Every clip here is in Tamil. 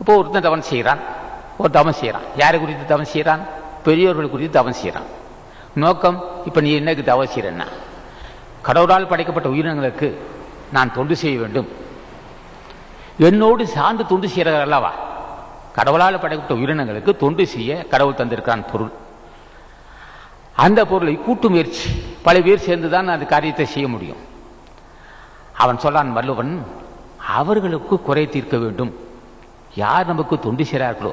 அப்போ ஒருத்தன் தவம் செய்கிறான், ஒரு தவம் செய்கிறான். யாரை குறித்து தவம் செய்கிறான்? பெரியோர்கள் குறித்து தவம் செய்கிறான். நோக்கம், இப்போ நீ என்னக்கு தவம் செய்கிறன்னா, கடவுளால் படைக்கப்பட்ட உயிரினங்களுக்கு நான் தொண்டு செய்ய வேண்டும், என்னோடு சார்ந்து தொண்டு செய்கிறார் அல்லவா. கடவுளால் படைக்கப்பட்ட உயிரினங்களுக்கு தொண்டு செய்ய கடவுள் தந்திருக்கான் பொருள். அந்த பொருளை கூட்டு முயற்சி, பல பேர் சேர்ந்துதான் அந்த காரியத்தை செய்ய முடியும். அவன் சொல்லான் வள்ளுவன், அவர்களுக்கு குறை தீர்க்க வேண்டும். யார் நமக்கு தொண்டு செய்கிறார்களோ,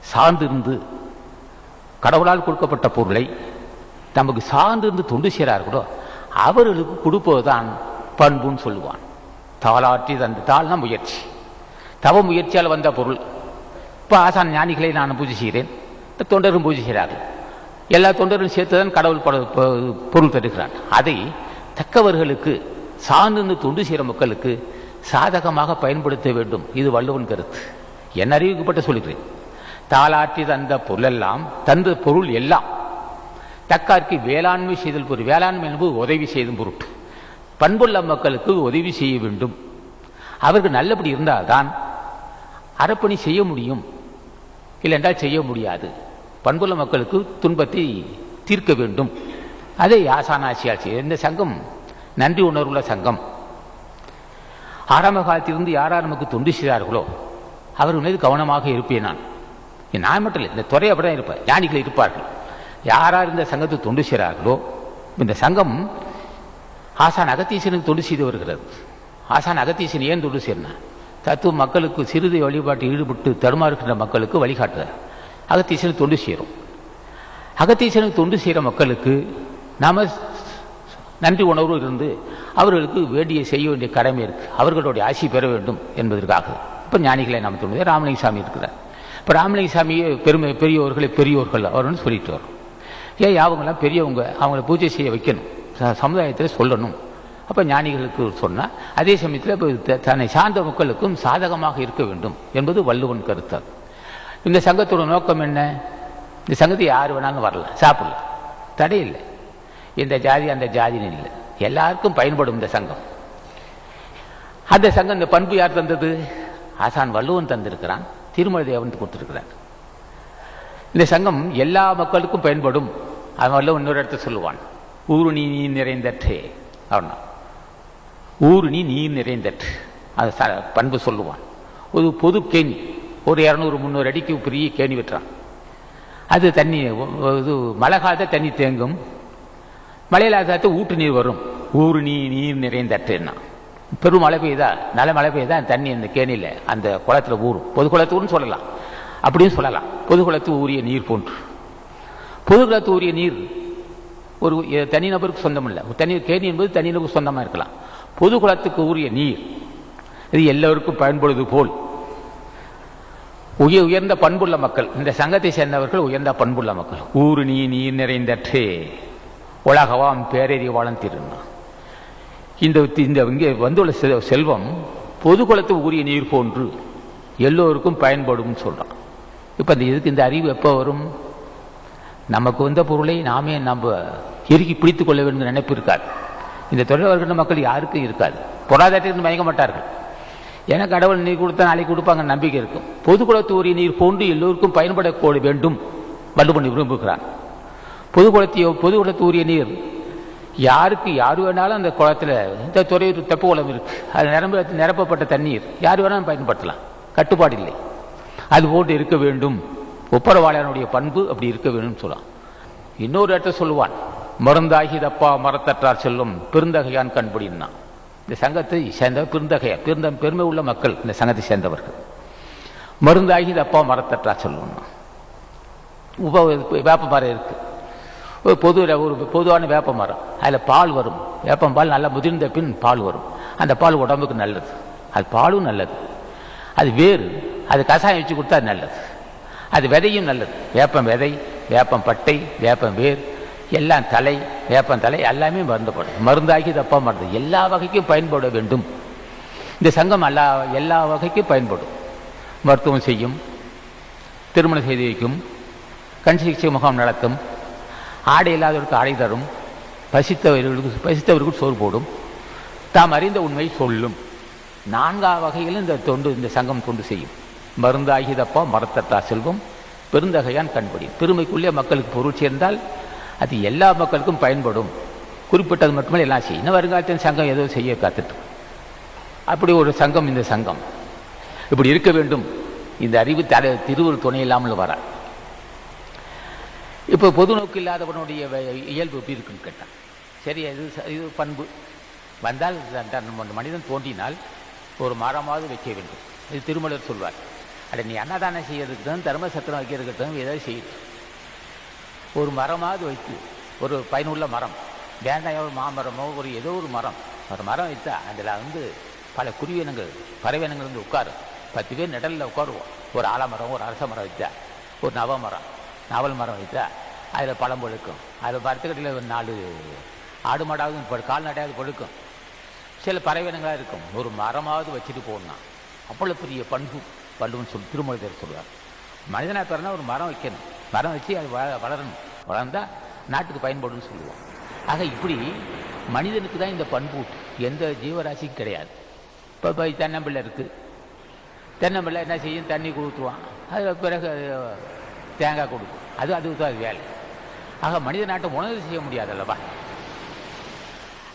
சார்ந்திருந்து கடவுளால் கொடுக்கப்பட்ட பொருளை நமக்கு சார்ந்திருந்து தொண்டு செய்கிறார்களோ அவர்களுக்கு கொடுப்பதுதான் பண்புன்னு சொல்லுவான். தாளாற்றி தந்தால்னா முயற்சி, தவ முயற்சியால் வந்த பொருள். இப்போ ஆசான் ஞானிகளை நான் பூஜை செய்கிறேன், தொண்டரும் பூஜை செய்கிறார்கள். எல்லா தொண்டரும் சேர்த்துதான் கடவுள் பொருள் தருகிறான். அதை தக்கவர்களுக்கு சார்ந்து தொண்டு செய்கிற மக்களுக்கு சாதகமாக பயன்படுத்த வேண்டும். இது வள்ளுவன் கருத்து. என் அறிவிக்கப்பட்ட சொல்லுகிறேன். தாளாற்றி தந்த பொருளெல்லாம், தந்த பொருள் எல்லாம் தக்கார்க்கு வேளாண்மை செய்தல் பொருள். வேளாண்மை என்பது உதவி செய்தும் பொருட்டு. பண்புள்ள மக்களுக்கு உதவி செய்ய வேண்டும். அவர்கள் நல்லபடி இருந்தால்தான் அறப்பணி செய்ய முடியும், இல்லைன்றால் செய்ய முடியாது. பண்புள்ள மக்களுக்கு துன்பத்தை தீர்க்க வேண்டும். அதை ஆசானாட்சியால் செய்ய இந்த சங்கம் நன்றி உணர்வுள்ள சங்கம். ஆரம்ப காலத்திலிருந்து யாரார் நமக்கு தொண்டு செய்தார்களோ அவர்கள் மீது கவனமாக இருப்பேன். நான் மட்டும் இல்லை, இந்த துறை அப்படிதான் இருப்பேன். ஞானிகள் இருப்பார்கள். யாரார் இந்த சங்கத்தை தொண்டு செய்கிறார்களோ, இந்த சங்கம் ஆசான் அகத்தீசனுக்கு தொண்டு செய்து வருகிறது. ஆசான் அகத்தீசன் ஏன் தொண்டு செய்யணும்? தத்துவ மக்களுக்கு சிறிது வழிபாட்டில் ஈடுபட்டு தடுமாறுகின்ற மக்களுக்கு வழிகாட்டுறார். அகத்தீசனுக்கு தொண்டு செய்கிறோம். அகத்தீசனுக்கு தொண்டு செய்கிற மக்களுக்கு நாம நன்றி உணர்வு இருந்து அவர்களுக்கு செய்ய வேண்டிய கடமை இருக்கு. அவர்களுடைய ஆசி பெற வேண்டும் என்பதற்காக இப்போ ஞானிகளை நாம் தொண்டு. ராமலிங்க சாமி இருக்கிறார். இப்போ ராமலிங்க சாமியை பெரியோர்கள் அவர்னு சொல்லிட்டு வரோம். ஏன் அவங்களாம் பெரியவங்க, அவங்கள பூஜை செய்ய வைக்கணும், சமுதாயத்தில் சொல்லணும். அப்போ ஞானிகளுக்கு சொன்னால் அதே சமயத்தில் தன்னை சார்ந்த மக்களுக்கும் சாதகமாக இருக்க வேண்டும் என்பது வள்ளுவன் கருத்து. இந்த சங்கத்தோட நோக்கம் என்ன? இந்த சங்கத்தை யார் வேணாலும் வரலாம், சாப்பிடலாம், தடையில்லை. இந்த ஜாதி அந்த ஜாதின்னு இல்லை, எல்லாருக்கும் பயன்படும் இந்த சங்கம். அந்த சங்கம், இந்த பண்பு யார் தந்தது? ஆசான் வள்ளுவன் தந்திருக்கிறான், திருமலை தேவன் கொடுத்திருக்கிறார். இந்த சங்கம் எல்லா மக்களுக்கும் பயன்படும். அவன் வள்ளுவன் இன்னொரு இடத்த சொல்லுவான், ஊருணி நீர் நிறைந்தற்றே. அவனா ஊருணி நீர் நிறைந்தற்று, அது பண்பு சொல்லுவான். ஒரு பொது கேணி, ஒரு 200-300 அடிக்கு பெரிய கேணி விட்டுறான். அது தண்ணி, இது மழை காலத்தை தண்ணி தேங்கும், மழையில காலத்தை ஊட்டு நீர் வரும். ஊருணி நீர் நிறைந்தற்றுன்னா பெரும் மழை பெய்யுதா, நல்ல மழை பெய்யுதா, தண்ணி அந்த கேணியில் அந்த குளத்தில் ஊறும். பொது குளத்துன்னு சொல்லலாம், அப்படின்னு சொல்லலாம். பொது குளத்து ஊறிய நீர் போன்று. பொது குளத்து ஊறிய நீர் ஒரு தனிநபருக்கு சொந்தம் இல்லை. தனி கேணி என்பது தனிநபருக்கு சொந்தமாக இருக்கலாம். பொது குளத்துக்கு ஊறிய நீர் இது எல்லோருக்கும் பயன்படுவது போல் உயர்ந்த பண்புள்ள மக்கள், இந்த சங்கத்தை சேர்ந்தவர்கள் உயர்ந்த பண்புள்ள மக்கள். ஊரு நீர் நிறைந்தற்றே உலகவாம் பேரறிவாளன் திருநா. இந்த இங்கே வந்துள்ள செல்வம் பொது குளத்து ஊறிய நீர் போன்று எல்லோருக்கும் பயன்படும் சொல்றான். இப்ப இதுக்கு இந்த அறிவு எப்போ வரும்? நமக்கு வந்த பொருளை நாமே நம்ம இறுக்கி பிடித்துக் கொள்ள வேண்டும் நினைப்பு இருக்காது. இந்த தொழில் வருகின்ற மக்கள் யாருக்கும் இருக்காது. பொருளாதாரத்திற்கு மயங்க மாட்டார்கள். ஏன்னா கடவுள் நீர் கொடுத்தா நாளைக்கு கொடுப்பாங்க நம்பிக்கை இருக்கும். பொது குளத்து ஊறிய நீர் போன்று எல்லோருக்கும் பயன்படக்கூட வேண்டும் வள்ளுவன் விரும்புகிறான். பொது குளத்து ஊறிய நீர் யாருக்கு யார் வேணாலும் அந்த குளத்தில், இந்த துறையூர் தெப்ப குளம் இருக்கு, அது நிரப்பப்பட்ட தண்ணீர் யார் வேணாலும் பயன்படுத்தலாம், கட்டுப்பாடு இல்லை. அது போன்று இருக்க வேண்டும். ஒப்பரவாளனுடைய பண்பு அப்படி இருக்க வேண்டும் சொல்லலாம். இன்னொரு இடத்த சொல்லுவான், மருந்தாகி தப்பா மரத்தற்றார் செல்லும் பெருந்தகையான் கண்படினா. இந்த சங்கத்தை சேர்ந்த பெருந்தகையா, பெருமை உள்ள மக்கள் இந்த சங்கத்தை சேர்ந்தவர்கள். மருந்தாகி தப்பா மரத்தற்றார் செல்லும்னா வேப்ப மரம் இருக்கு, ஒரு பொதுவான வேப்ப மரம், அதில் பால் வரும். வேப்பம்பால் நல்லா முதிர்ந்த பின் பால் வரும். அந்த பால் உடம்புக்கு நல்லது, அது பாலும் நல்லது. அது வேறு, அது கஷாயம் வச்சு கொடுத்தா அது நல்லது. அது விதையும் நல்லது. வேப்பம் விதை, வேப்பம் பட்டை, வேப்பம் வேர், எல்லாம் தலை, வேப்பம் தலை எல்லாமே மருந்துப்படும். மருந்தாகி தப்பா மருந்து எல்லா வகைக்கும் பயன்பட வேண்டும். இந்த சங்கம் எல்லா வகைக்கும் பயன்படும். மருத்துவம் செய்யும், திருமணம் செய்து வைக்கும், கண் சிகிச்சை முகாம் நடத்தும், ஆடை இல்லாதவருக்கு ஆடை தரும், பசித்தவர்களுக்கு சோறு போடும், தாம் அறிந்த உண்மை சொல்லும். 4 வகையிலும் இந்த சங்கம் தொண்டு செய்யும். மருந்தாகிதப்பா மரத்தட்டா செல்வம் பெருந்தகையான் கண்படி. பெருமைக்குள்ளே மக்களுக்கு பொருள் சேர்ந்தால் அது எல்லா மக்களுக்கும் பயன்படும். குறிப்பிட்டது மட்டுமே எல்லாம் செய்யும். இன்னும் வருங்காலத்தின் சங்கம் ஏதோ செய்ய காத்துட்டு, அப்படி ஒரு சங்கம் இந்த சங்கம் இப்படி இருக்க வேண்டும். இந்த அறிவு திருவள்ளுவர் துணை இல்லாமல் வர. இப்போ பொது நோக்கு இல்லாதவனுடைய இயல்பு எப்படி இருக்குன்னு கேட்டான். சரி, இது பண்பு வந்தால் மனிதன் தோன்றினால் ஒரு மரமாவது வைக்க வேண்டும். இது திருமலர் சொல்வார். அட நீ அன்னதானம் செய்யறதுக்கு தர்ம சத்திரம் வைக்கிறதுக்கு ஏதாவது செய்யுது, ஒரு மரமாவது வைத்து, ஒரு பயனுள்ள மரம் வேண்டாம், ஒரு மாமரமோ ஒரு ஏதோ ஒரு மரம் வைத்தா அதில் பல குருவினங்கள் பறவைனங்கள் வந்து உட்காரும். 10 பேர் நிழலில் உட்காருவோம். ஒரு ஆலமரம், ஒரு அரச மரம் வைத்தா, ஒரு நாவல் மரம் வைத்தா அதில் பழம் பழுக்கும். அதில் மரத்துக்கட்டில் ஒரு 4 ஆடு மாடாவது கால்நடையாவது பழுக்கும். சில பறவைனங்களாக இருக்கும். ஒரு மரமாவது வச்சுட்டு போகணும். அவ்வளோ பெரிய பண்புன்னு சொல்லி திருமூலர் சொல்லுவார். மனிதனாக பிறந்தா ஒரு மரம் வைக்கணும், மரம் வச்சு அது வளரணும், வளர்ந்தால் நாட்டுக்கு பயன்படும்னு சொல்லுவோம். ஆக இப்படி மனிதனுக்கு தான் இந்த பண்பு, எந்த ஜீவராசிக்கும் கிடையாது. இப்போ தென்னம்பிள்ளை இருக்குது. தென்னம்பிள்ளை என்ன செய்யும், தண்ணி கொடுத்துருவான், அதில் பிறகு தேங்காய் கொடுக்கும். அதுக்கு தான் அது வேலை. ஆக மனித நாட்டை உணவு செய்ய முடியாதல்லவா.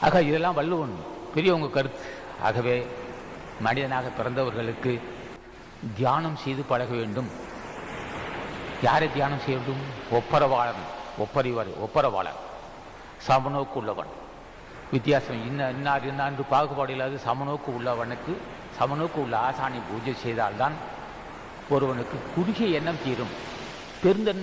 ஆக இதெல்லாம் வள்ளுவன் பெரியவங்க கருத்து. ஆகவே மனிதனாக பிறந்தவர்களுக்கு தியானம் செய்து பழக வேண்டும். யாரை தியானம் செய்ய வேண்டும்? ஒப்பரவாளன், சமநோக்கு உள்ளவன். வித்தியாசம் இன்னார் பாகுபாடு இல்லாத சமநோக்கு உள்ளவனுக்கு, சமநோக்கு உள்ள ஆசானை பூஜை செய்தால்தான் ஒருவனுக்கு குறுகிய எண்ணம் தீரும். பெருந்தன்மை